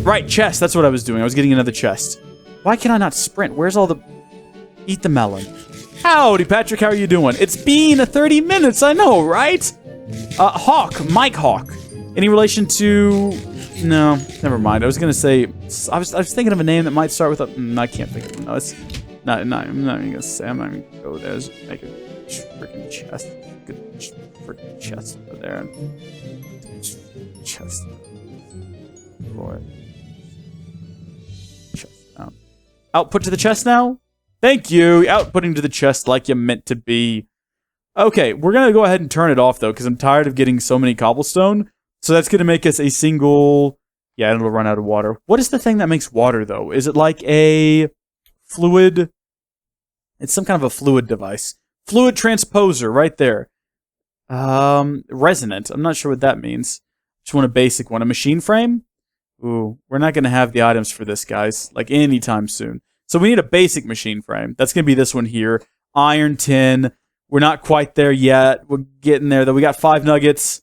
Right, chest. That's what I was doing. I was getting another chest. Why can I not sprint? Where's all the... Eat the melon. Howdy, Patrick. How are you doing? It's been 30 minutes. I know, right? Hawk. Mike Hawk. Any relation to... No, never mind. I was gonna say... I was thinking of a name that might start with a... I can't think of it. No, it's... I'm not even gonna say. I'm not even gonna go there. Just make a freaking chest. Good freaking chest over there. Chest. Boy. Chest down. Output to the chest now? Thank you. Outputting to the chest like you meant to be. Okay, we're gonna go ahead and turn it off though, because I'm tired of getting so many cobblestone. So that's gonna make us a single... Yeah, it'll run out of water. What is the thing that makes water though? Is it like a fluid? It's some kind of a fluid device. Fluid transposer right there. Resonant. I'm not sure what that means. Just want a basic one. A machine frame? Ooh, we're not going to have the items for this, guys. Like, anytime soon. So we need a basic machine frame. That's going to be this one here. Iron tin. We're not quite there yet. We're getting there, though. We got 5 nuggets.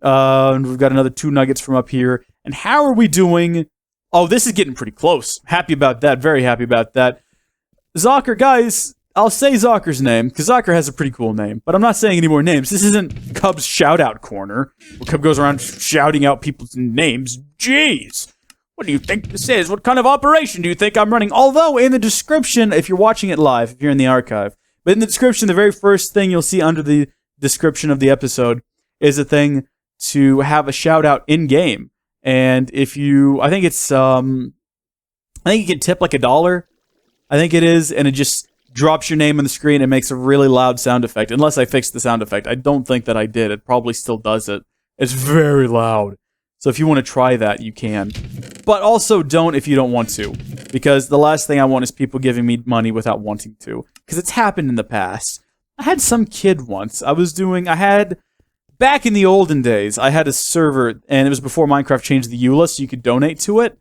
And we've got another 2 nuggets from up here. And how are we doing? Oh, this is getting pretty close. Happy about that. Very happy about that. Zocker, guys, I'll say Zocker's name, because Zocker has a pretty cool name, but I'm not saying any more names. This isn't Cub's shout-out corner, where Cub goes around shouting out people's names. Jeez! What do you think this is? What kind of operation do you think I'm running? Although, in the description, if you're watching it live, if you're in the archive, but in the description, the very first thing you'll see under the description of the episode is a thing to have a shout-out in-game. And if you... I think it's... I think you can tip like $1. I think it is, and it just drops your name on the screen and makes a really loud sound effect. Unless I fixed the sound effect. I don't think that I did. It probably still does it. It's very loud. So if you want to try that, you can. But also don't if you don't want to. Because the last thing I want is people giving me money without wanting to. Because it's happened in the past. I had some kid once. Back in the olden days, I had a server, and it was before Minecraft changed the EULA, so you could donate to it.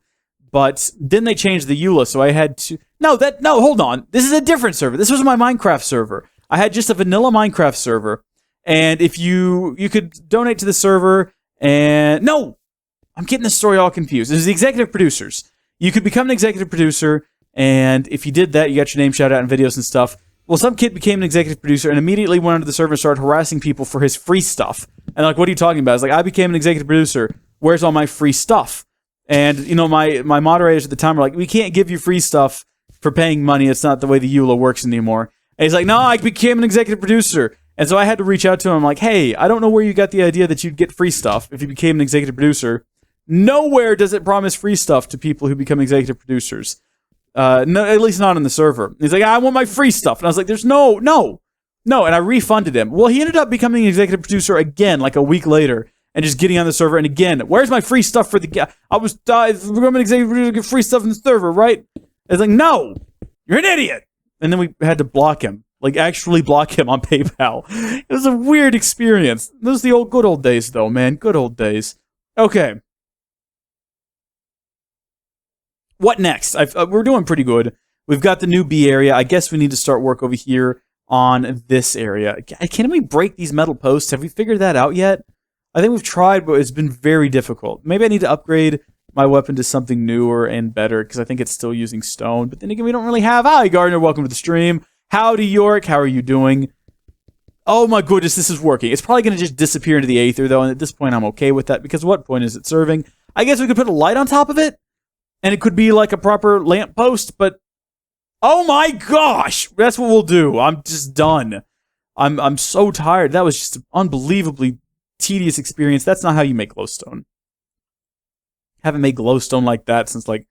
But then they changed the EULA, so I had to... No, hold on. This is a different server. This was my Minecraft server. I had just a vanilla Minecraft server. And if you could donate to the server, and... No! I'm getting this story all confused. This is the executive producers. You could become an executive producer, and if you did that, you got your name shouted out in videos and stuff. Well, some kid became an executive producer and immediately went onto the server and started harassing people for his free stuff. And like, what are you talking about? It's like, I became an executive producer. Where's all my free stuff? And, you know, my moderators at the time were like, we can't give you free stuff for paying money. It's not the way the EULA works anymore. And he's like, no, I became an executive producer. And so I had to reach out to him. I'm like, hey, I don't know where you got the idea that you'd get free stuff if you became an executive producer. Nowhere does it promise free stuff to people who become executive producers. No, at least not on the server. He's like, I want my free stuff. And I was like, there's no. And I refunded him. Well, he ended up becoming an executive producer again, like a week later. And just getting on the server, and again, where's my free stuff for the guy? I'm an executive producer to get free stuff in the server, right? It's like, no, you're an idiot. And then we had to block him, like actually block him on PayPal. It was a weird experience. Those are the good old days, though, man. Good old days. Okay. What next? We're doing pretty good. We've got the new B area. I guess we need to start work over here on this area. Can we break these metal posts? Have we figured that out yet? I think we've tried, but it's been very difficult. Maybe I need to upgrade my weapon to something newer and better, because I think it's still using stone. But then again, we don't really have... Hi, Gardner. Welcome to the stream. Howdy, York. How are you doing? Oh my goodness, this is working. It's probably going to just disappear into the aether, though, and at this point, I'm okay with that, because what point is it serving? I guess we could put a light on top of it, and it could be like a proper lamp post, but... Oh my gosh! That's what we'll do. I'm just done. I'm so tired. That was just unbelievably... tedious experience. That's not how you make glowstone. Haven't made glowstone like that since like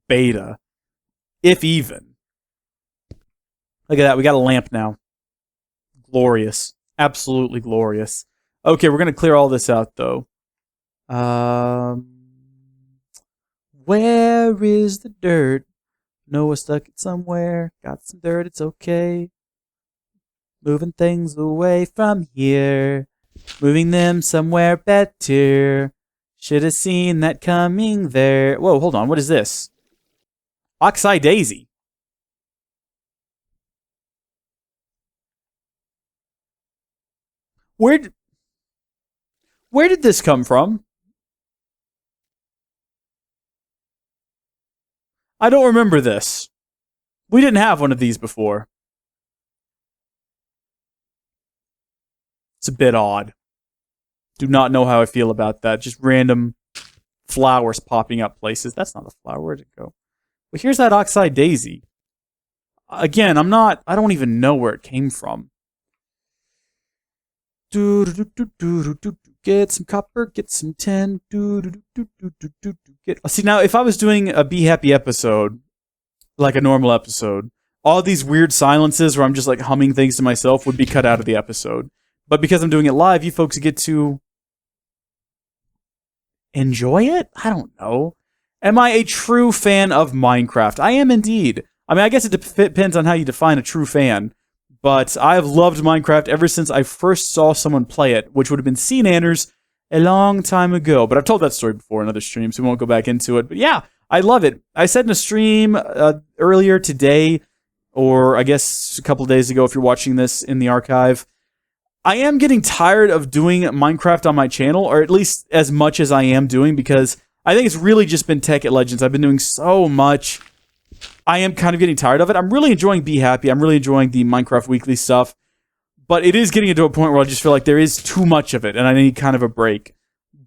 beta, if even. Look at that, we got a lamp now. Glorious, absolutely glorious. Okay, we're gonna clear all this out though. Where is the dirt? Noah stuck it somewhere. Got some dirt, it's okay. Moving things away from here. Moving them somewhere better. Should have seen that coming there. Whoa, hold on. What is this? Oxeye Daisy. Where did this come from? I don't remember this. We didn't have one of these before. It's a bit odd. Do not know how I feel about that. Just random flowers popping up places. That's not a flower. Where'd it go? Well, here's that oxeye daisy. Again, I don't even know where it came from. Get some copper, get some tin. See, now, if I was doing a BeeHappy episode, like a normal episode, all these weird silences where I'm just like humming things to myself would be cut out of the episode. But because I'm doing it live, you folks get to enjoy it? I don't know. Am I a true fan of Minecraft? I am indeed. I mean, I guess it depends on how you define a true fan. But I've loved Minecraft ever since I first saw someone play it, which would have been CNanners a long time ago. But I've told that story before in other streams, so we won't go back into it. But yeah, I love it. I said in a stream earlier today, or I guess a couple of days ago if you're watching this in the archive, I am getting tired of doing Minecraft on my channel, or at least as much as I am doing, because I think it's really just been Tech at Legends. I've been doing so much. I am kind of getting tired of it. I'm really enjoying BeeHappy. I'm really enjoying the Minecraft Weekly stuff. But it is getting to a point where I just feel like there is too much of it, and I need kind of a break.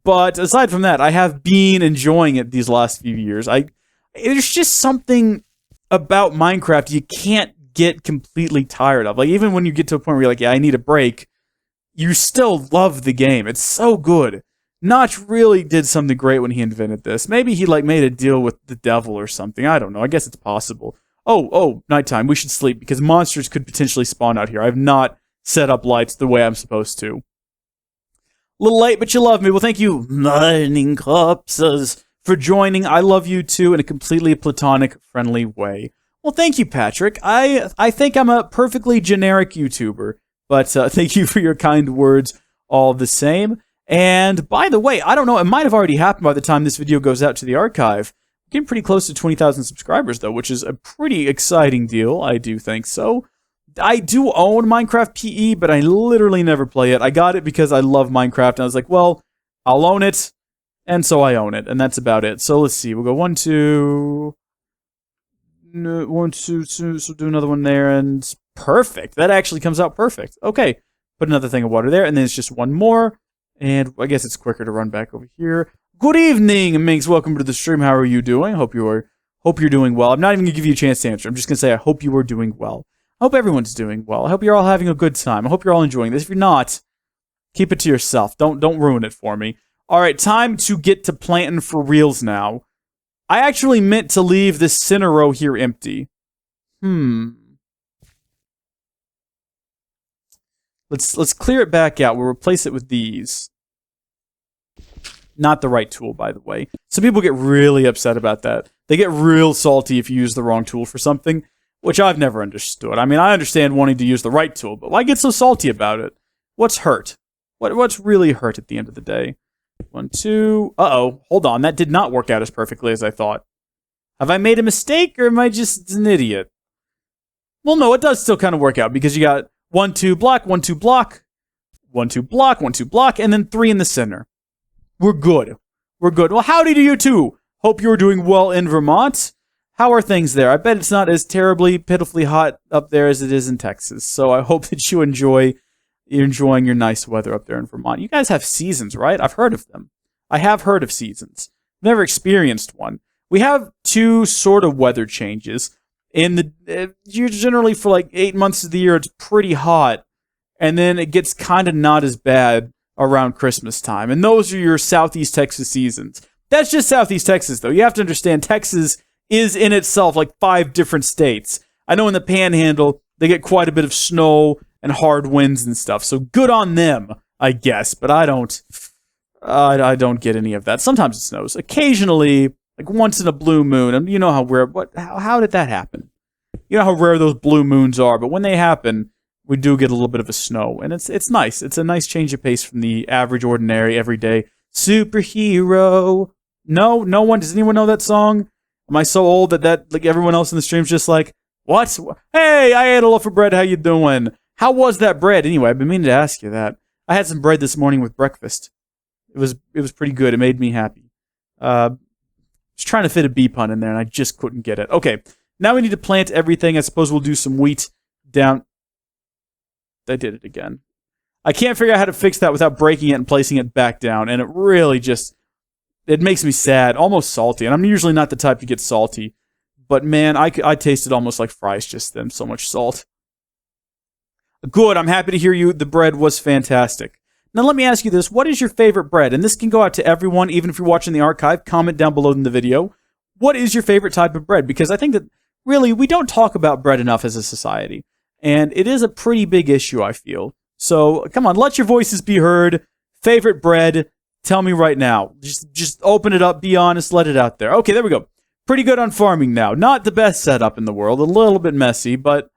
But aside from that, I have been enjoying it these last few years. There's just something about Minecraft you can't get completely tired of. Like, even when you get to a point where you're like, yeah, I need a break, you still love the game. It's so good. Notch really did something great when he invented this. Maybe he like made a deal with the devil or something. I don't know. I guess it's possible. Oh, nighttime. We should sleep because monsters could potentially spawn out here. I've not set up lights the way I'm supposed to. A little late, but you love me. Well, thank you, Mining Corpses, for joining. I love you too in a completely platonic, friendly way. Well, thank you, Patrick. I think I'm a perfectly generic YouTuber, but thank you for your kind words all the same. And by the way, I don't know, it might have already happened by the time this video goes out to the archive. I'm getting pretty close to 20,000 subscribers, though, which is a pretty exciting deal. I do think so. I do own Minecraft PE, but I literally never play it. I got it because I love Minecraft, and I was like, well, I'll own it, and so I own it, and that's about it. So let's see, we'll go 1, 2, no, 1, 2, 2, so do another one there, and perfect. That actually comes out perfect. Okay, put another thing of water there, and then it's just one more. And I guess it's quicker to run back over here. Good evening, Minx. Welcome to the stream. How are you doing? Hope you're doing well. I'm not even gonna give you a chance to answer. I'm just gonna say I hope you are doing well. I hope everyone's doing well. I hope you're all having a good time. I hope you're all enjoying this. If you're not, keep it to yourself. Don't ruin it for me. All right, time to get to planting for reals now. I actually meant to leave this center row here empty. Let's clear it back out. We'll replace it with these. Not the right tool, by the way. Some people get really upset about that. They get real salty if you use the wrong tool for something, which I've never understood. I mean, I understand wanting to use the right tool, but why get so salty about it? What's hurt? What's really hurt at the end of the day? 1, 2... Uh-oh. Hold on. That did not work out as perfectly as I thought. Have I made a mistake, or am I just an idiot? Well, no, it does still kind of work out, because you got 1, 2, block, 1, 2, block, 1, 2, block, 1, 2, block, and then 3 in the center. We're good. We're good. Well, howdy to you too. Hope you're doing well in Vermont. How are things there? I bet it's not as terribly, pitifully hot up there as it is in Texas. So I hope that you're enjoying your nice weather up there in Vermont. You guys have seasons, right? I've heard of them. I have heard of seasons. Never experienced one. We have 2 sort of weather changes. You're generally for like 8 months of the year, it's pretty hot. And then it gets kind of not as bad around Christmas time. And those are your Southeast Texas seasons. That's just Southeast Texas, though. You have to understand, Texas is in itself like 5 different states. I know in the Panhandle, they get quite a bit of snow and hard winds and stuff. So good on them, I guess. But I don't get any of that. Sometimes it snows. Occasionally, like once in a blue moon. And you know how did that happen? You know how rare those blue moons are. But when they happen, we do get a little bit of a snow, and it's nice. It's a nice change of pace from the average, ordinary, everyday superhero. No one. Does anyone know that song? Am I so old that like everyone else in the stream's just like, what? Hey, I ate a loaf of bread. How you doing? How was that bread? Anyway, I've been meaning to ask you that. I had some bread this morning with breakfast. It was pretty good. It made me happy. was trying to fit a bee pun in there, and I just couldn't get it. Okay, now we need to plant everything. I suppose we'll do some wheat down. I did it again. I can't figure out how to fix that without breaking it and placing it back down, and it really just... It makes me sad, almost salty, and I'm usually not the type to get salty. But man, I tasted almost like fries just then, so much salt. Good, I'm happy to hear you. The bread was fantastic. Now let me ask you this, what is your favorite bread? And this can go out to everyone, even if you're watching the archive, comment down below in the video. What is your favorite type of bread? Because I think that, really, we don't talk about bread enough as a society. And it is a pretty big issue, I feel. So, come on, let your voices be heard. Favorite bread, tell me right now. Just open it up, be honest, let it out there. Okay, there we go. Pretty good on farming now. Not the best setup in the world. A little bit messy, but...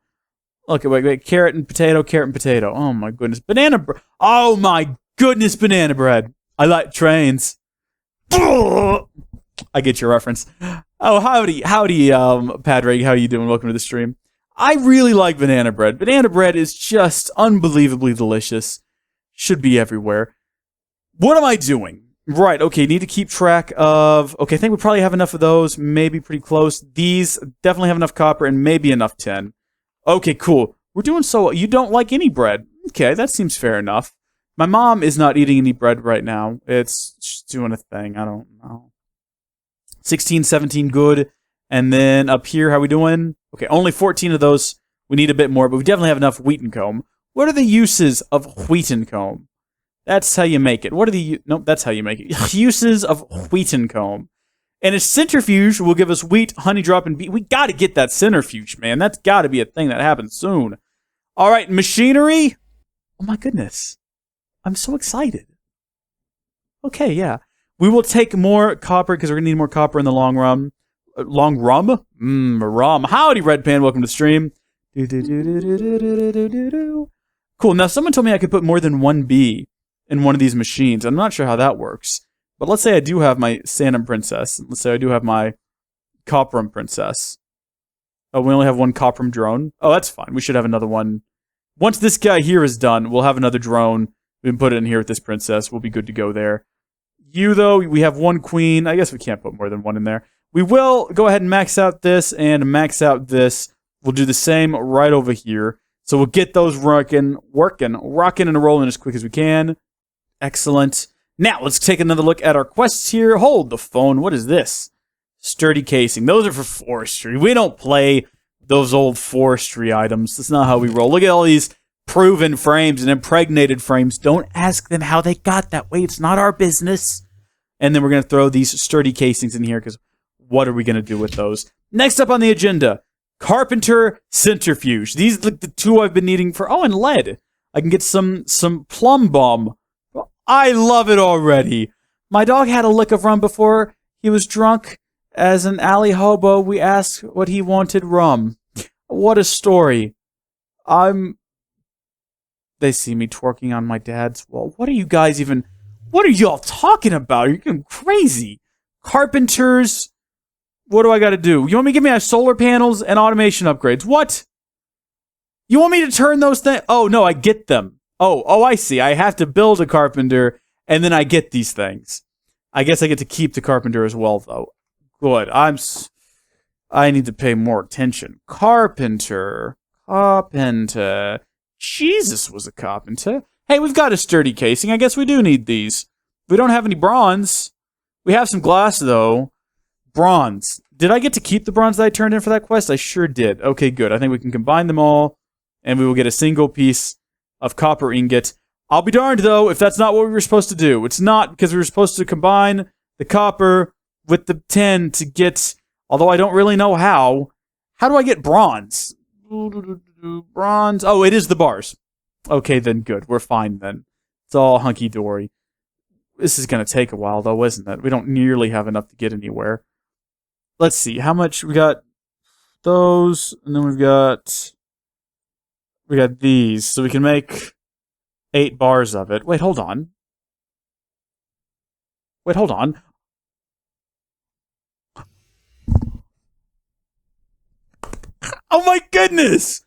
Okay, wait. Carrot and potato. Oh, my goodness. Banana bread. Oh, my goodness, banana bread. I like trains. I get your reference. Oh, howdy, Padre. How you doing? Welcome to the stream. I really like banana bread. Banana bread is just unbelievably delicious. Should be everywhere. What am I doing? Right, okay, need to keep track of... Okay, I think we probably have enough of those. Maybe pretty close. These definitely have enough copper and maybe enough tin. Okay, cool. We're doing so well. You don't like any bread. Okay, that seems fair enough. My mom is not eating any bread right now. She's doing a thing. I don't know. 16, 17, good. And then up here, how we doing? Okay, only 14 of those. We need a bit more, but we definitely have enough wheat and comb. What are the uses of wheat and comb? That's how you make it. What are the... Nope, that's how you make it. Uses of wheat and comb. And a centrifuge will give us wheat, honey drop, and bee. We got to get that centrifuge, man. That's got to be a thing that happens soon. All right, machinery. Oh, my goodness. I'm so excited. Okay, yeah. We will take more copper because we're going to need more copper in the long run. Long rum? Rum. Howdy, Red Pan. Welcome to the stream. Cool. Now, someone told me I could put more than one bee in one of these machines. I'm not sure how that works. But let's say I do have my Sandum Princess. Let's say I do have my Copperum Princess. Oh, we only have one Copperum drone? Oh, that's fine. We should have another one. Once this guy here is done, we'll have another drone. We can put it in here with this princess. We'll be good to go there. You, though, we have one queen. I guess we can't put more than one in there. We will go ahead and max out this and max out this. We'll do the same right over here. So we'll get those rocking and rolling as quick as we can. Excellent. Now, let's take another look at our quests here. Hold the phone. What is this? Sturdy casing. Those are for forestry. We don't play those old forestry items. That's not how we roll. Look at all these proven frames and impregnated frames. Don't ask them how they got that way. It's not our business. And then we're going to throw these sturdy casings in here because what are we going to do with those? Next up on the agenda, carpenter centrifuge. These are the two I've been needing for... Oh, and lead. I can get some plum bomb. I love it already. My dog had a lick of rum before he was drunk. As an alley hobo, we asked what he wanted rum. What a story. They see me twerking on my dad's wall. What are you guys even... What are y'all talking about? You're getting crazy. Carpenters. What do I got to do? You want me to give me my solar panels and automation upgrades? What? You want me to turn those things? Oh, no, I get them. Oh, I see. I have to build a carpenter, and then I get these things. I guess I get to keep the carpenter as well, though. Good. I need to pay more attention. Carpenter. Jesus was a carpenter. Hey, we've got a sturdy casing. I guess we do need these. We don't have any bronze. We have some glass, though. Bronze. Did I get to keep the bronze that I turned in for that quest? I sure did. Okay, good. I think we can combine them all, and we will get a single piece of copper ingot. I'll be darned, though, if that's not what we were supposed to do. It's not, because we were supposed to combine the copper with the tin to get... Although I don't really know how. How do I get bronze? Bronze. Oh, it is the bars. Okay, then good. We're fine, then. It's all hunky-dory. This is going to take a while, though, isn't it? We don't nearly have enough to get anywhere. Let's see. How much? We got those, and then we've got... We got these, so we can make 8 bars of it. Wait, hold on. Oh my goodness!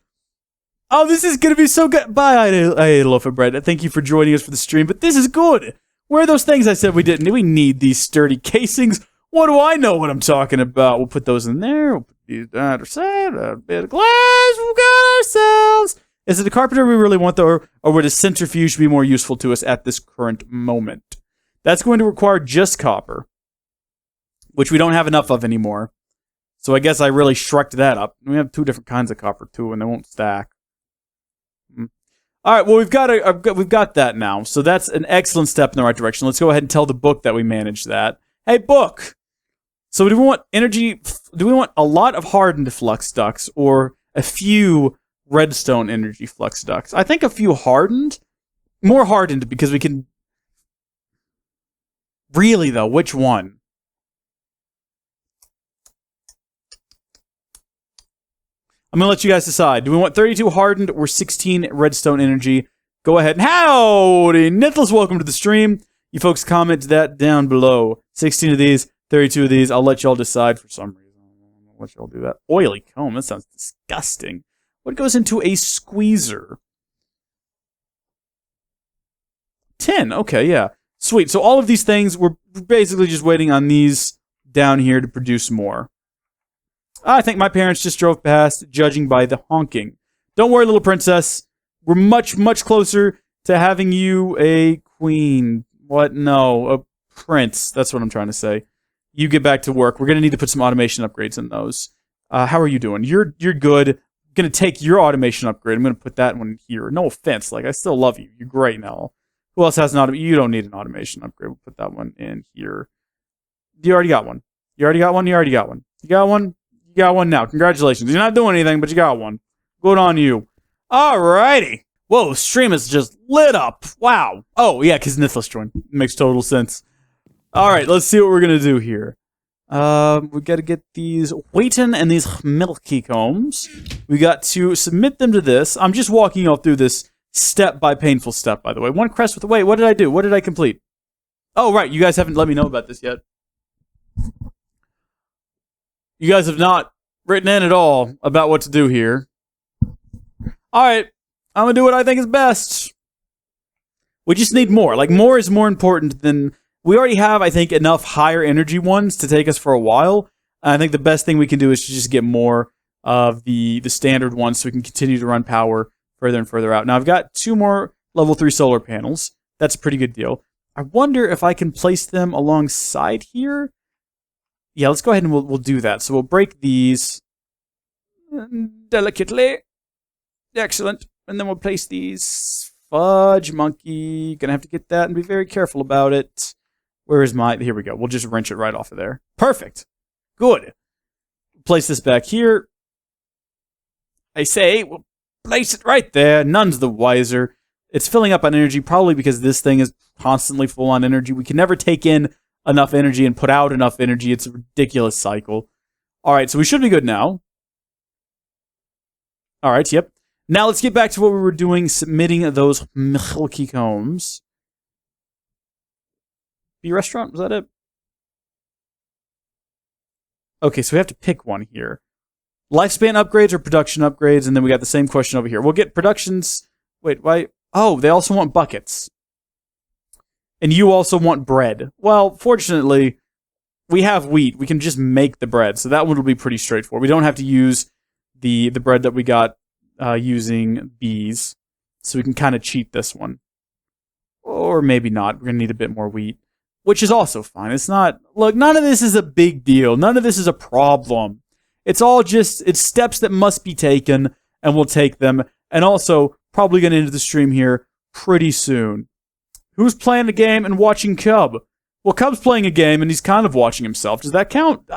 Oh, this is gonna be so good. Bye, I ate a loaf of bread. Thank you for joining us for the stream, but this is good. Where are those things I said we didn't need? We need these sturdy casings. What do I know what I'm talking about? We'll put those in there. We'll put these on our side. A bit of glass. We've got ourselves. Is it the carpenter we really want, though, or would a centrifuge be more useful to us at this current moment? That's going to require just copper, which we don't have enough of anymore. So I guess I really shreked that up. We have 2 different kinds of copper, too, and they won't stack. All right, well, we've got that now. So that's an excellent step in the right direction. Let's go ahead and tell the book that we managed that. Hey, book! So do we want energy? Do we want a lot of hardened flux ducts or a few redstone energy flux ducts? I think a few hardened. More hardened because we can... Really, though, which one? I'm going to let you guys decide. Do we want 32 hardened or 16 redstone energy? Go ahead. And howdy, Nithles, welcome to the stream. You folks comment that down below. 16 of these, 32 of these. I'll let y'all decide for some reason. I'll let y'all do that. Oily comb, that sounds disgusting. What goes into a squeezer? 10, okay, yeah. Sweet, so all of these things, we're basically just waiting on these down here to produce more. I think my parents just drove past, judging by the honking. Don't worry, little princess. We're much, much closer to having you a queen. What? No, a prince. That's what I'm trying to say. You get back to work. We're going to need to put some automation upgrades in those. How are you doing? You're good. I'm going to take your automation upgrade. I'm going to put that one here. No offense. Like, I still love you. You're great now. Who else has an automation? You don't need an automation upgrade. We'll put that one in here. You already got one. You already got one? You already got one. You got one? You got one now. Congratulations. You're not doing anything, but you got one. Good on you. Alrighty. Whoa, stream is just lit up. Wow. Oh, yeah, because Nithlis joined. Makes total sense. Alright, let's see what we're going to do here. We got to get these Wheaton and these Milky Combs. We got to submit them to this. I'm just walking y'all through this step by painful step, by the way. One crest with... Wait, what did I do? What did I complete? Oh, right. You guys haven't let me know about this yet. You guys have not written in at all about what to do here. Alright, I'm going to do what I think is best. We just need more. Like, more is more important than... We already have, I think, enough higher energy ones to take us for a while. And I think the best thing we can do is to just get more of the standard ones so we can continue to run power further and further out. Now, I've got 2 more level 3 solar panels. That's a pretty good deal. I wonder if I can place them alongside here. Yeah, let's go ahead and we'll do that. So we'll break these delicately. Excellent. And then we'll place these. Fudge monkey. Gonna have to get that and be very careful about it. Where is my... Here we go. We'll just wrench it right off of there. Perfect. Good. Place this back here. I say, we'll place it right there. None's the wiser. It's filling up on energy, probably because this thing is constantly full on energy. We can never take in enough energy and put out enough energy. It's a ridiculous cycle. Alright, so we should be good now. Alright, yep. Now let's get back to what we were doing, submitting those Milky Combs. Bee restaurant, was that it? Okay, so we have to pick one here. Lifespan upgrades or production upgrades, and then we got the same question over here. We'll get productions... Wait, why? Oh, they also want buckets. And you also want bread. Well, fortunately, we have wheat. We can just make the bread, so that one will be pretty straightforward. We don't have to use the bread that we got using bees, so we can kind of cheat this one. Or maybe not. We're going to need a bit more wheat, which is also fine. It's not... Look, none of this is a big deal. None of this is a problem. It's all just... It's steps that must be taken, and we'll take them. And also, probably going to end the stream here pretty soon. Who's playing a game and watching Cub? Well, Cub's playing a game, and he's kind of watching himself. Does that count?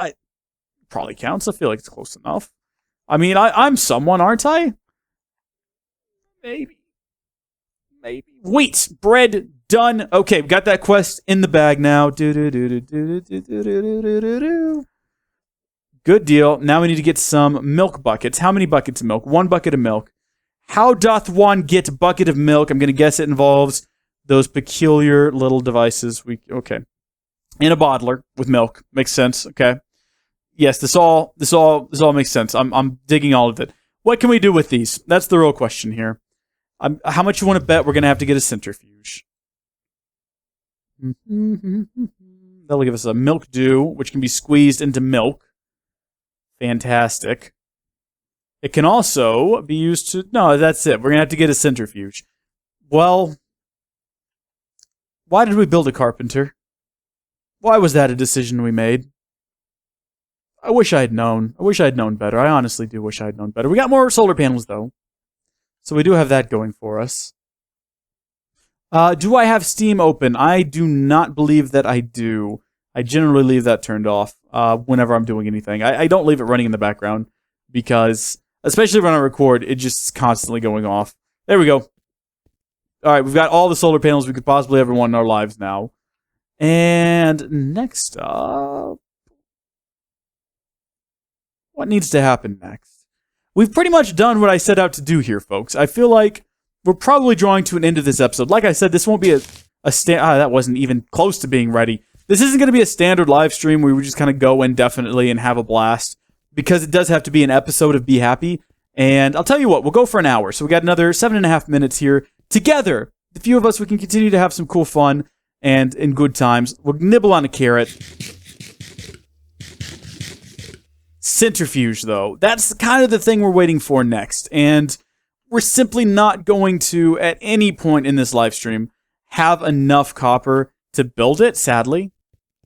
Probably counts. I feel like it's close enough. I mean, I'm someone, aren't I? Maybe. Wheat, bread, done. Okay, we got that quest in the bag now. Good deal. Now we need to get some milk buckets. How many buckets of milk? 1 bucket of milk. How doth one get a bucket of milk? I'm going to guess it involves those peculiar little devices. Okay. In a bottler with milk. Makes sense. Okay. Yes, this all makes sense. I'm digging all of it. What can we do with these? That's the real question here. How much you want to bet we're going to have to get a centrifuge? That'll give us a milk dew, which can be squeezed into milk. Fantastic. It can also be used to... No, that's it. We're going to have to get a centrifuge. Well, why did we build a carpenter? Why was that a decision we made? I wish I had known. I wish I had known better. I honestly do wish I had known better. We got more solar panels, though. So we do have that going for us. Do I have Steam open? I do not believe that I do. I generally leave that turned off whenever I'm doing anything. I don't leave it running in the background because, especially when I record, it just is constantly going off. There we go. All right, we've got all the solar panels we could possibly ever want in our lives now. And next up... What needs to happen next? We've pretty much done what I set out to do here, folks. I feel like we're probably drawing to an end of this episode. Like I said, this won't be that wasn't even close to being ready. This isn't going to be a standard live stream where we just kind of go indefinitely and have a blast, because it does have to be an episode of BeeHappy. And I'll tell you what, we'll go for an hour. So we got another 7.5 minutes here together. The few of us, we can continue to have some cool fun and in good times. We'll nibble on a carrot. Centrifuge, though. That's kind of the thing we're waiting for next. And we're simply not going to, at any point in this live stream, have enough copper to build it, sadly.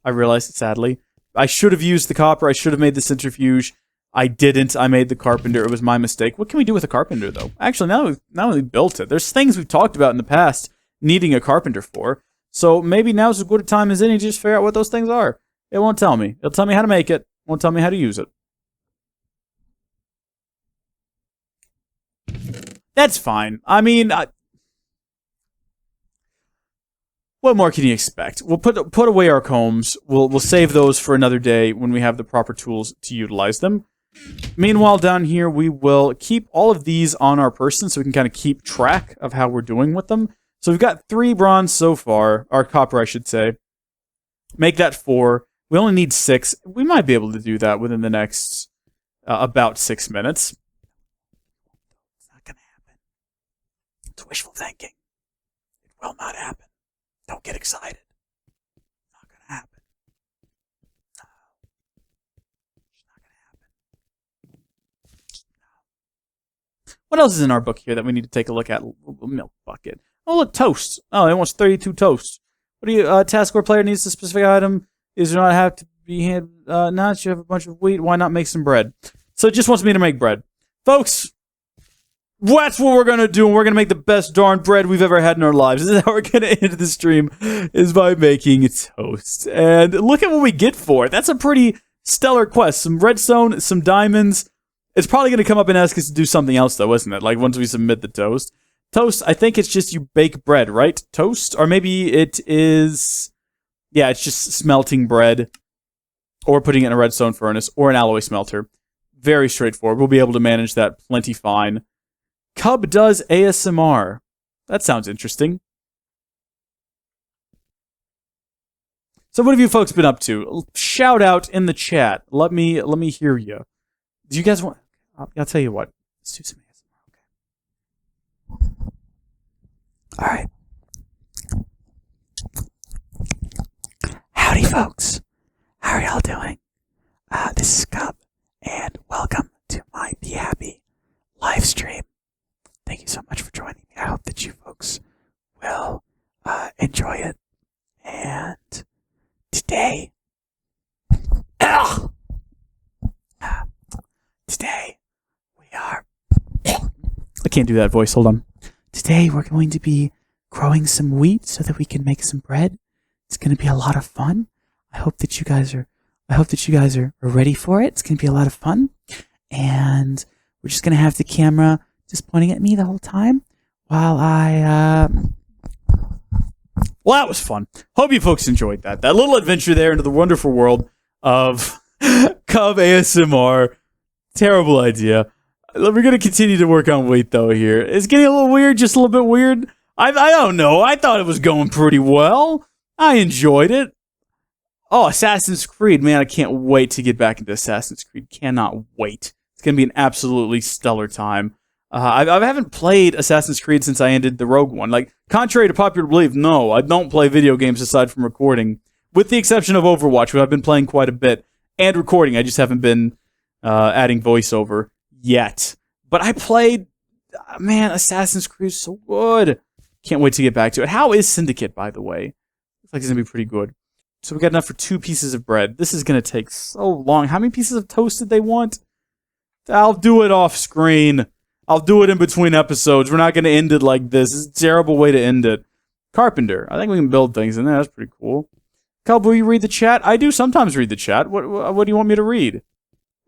I realize it, sadly. I should have used the copper. I should have made the centrifuge. I didn't. I made the carpenter. It was my mistake. What can we do with a carpenter, though? Actually, now we've built it, there's things we've talked about in the past needing a carpenter for. So maybe now's as good a time as any to just figure out what those things are. It won't tell me. It'll tell me how to make it. It won't tell me how to use it. That's fine. I mean, what more can you expect? We'll put away our combs. We'll save those for another day when we have the proper tools to utilize them. Meanwhile, down here, we will keep all of these on our person so we can kind of keep track of how we're doing with them. So we've got 3 bronze so far, or copper, I should say. Make that 4. We only need 6. We might be able to do that within the next about 6 minutes. It's wishful thinking. It will not happen. Don't get excited. It's not going to happen. No. It's not going to happen. No. What else is in our book here that we need to take a look at? Milk bucket. Oh, look, toast. Oh, it wants 32 toast. What do you, task where player needs a specific item? Is there not have to be hand, not you have a bunch of wheat. Why not make some bread? So it just wants me to make bread. Folks, that's what we're going to do, and we're going to make the best darn bread we've ever had in our lives. This is how we're going to end the stream, is by making toast. And look at what we get for it. That's a pretty stellar quest. Some redstone, some diamonds. It's probably going to come up and ask us to do something else, though, isn't it? Like, once we submit the toast. Toast, I think it's just you bake bread, right? Toast? Or maybe it is... Yeah, it's just smelting bread, or putting it in a redstone furnace, or an alloy smelter. Very straightforward. We'll be able to manage that plenty fine. Cub does ASMR. That sounds interesting. So what have you folks been up to? Shout out in the chat. Let me hear you. Do you guys want... I'll tell you what. Let's do some ASMR. Okay. All right. Howdy, folks. How are y'all doing? This is Cub, and welcome to my BeeHappy live stream. Thank you so much for joining me. I hope that you folks will enjoy it. And today, today we are... I can't do that voice. Hold on. Today we're going to be growing some wheat so that we can make some bread. It's going to be a lot of fun. I hope that you guys are ready for it. It's going to be a lot of fun. And we're just going to have the camera just pointing at me the whole time while Well, that was fun. Hope you folks enjoyed that. That little adventure there into the wonderful world of Cub ASMR. Terrible idea. We're going to continue to work on weight, though, here. It's getting a little weird, just a little bit weird. I don't know. I thought it was going pretty well. I enjoyed it. Oh, Assassin's Creed. Man, I can't wait to get back into Assassin's Creed. Cannot wait. It's going to be an absolutely stellar time. I haven't played Assassin's Creed since I ended the Rogue One. Like, contrary to popular belief, no, I don't play video games aside from recording. with the exception of Overwatch, which I've been playing quite a bit, and recording. I just haven't been adding voiceover yet. But I played, man, Assassin's Creed is so good. Can't wait to get back to it. How is Syndicate, by the way? Looks like it's going to be pretty good. So we got enough for 2 pieces of bread. This is going to take so long. How many pieces of toast did they want? I'll do it off screen. I'll do it in between episodes. We're not going to end it like this. It's a terrible way to end it. Carpenter. I think we can build things in there. That's pretty cool. Cub, will you read the chat? I do sometimes read the chat. What do you want me to read?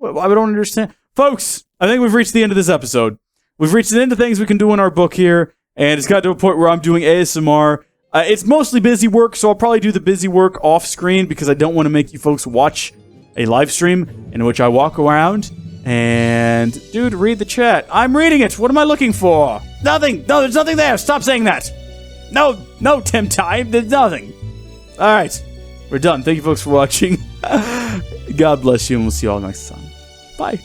I don't understand. Folks, I think we've reached the end of this episode. We've reached the end of things we can do in our book here, and it's got to a point where I'm doing ASMR. It's mostly busy work, so I'll probably do the busy work off screen because I don't want to make you folks watch a live stream in which I walk around and, dude, read the chat. I'm reading it. What am I looking for? Nothing. No, there's nothing there. Stop saying that. No, Tim Time. There's nothing. All right. We're done. Thank you folks for watching. God bless you, and we'll see you all next time. Bye.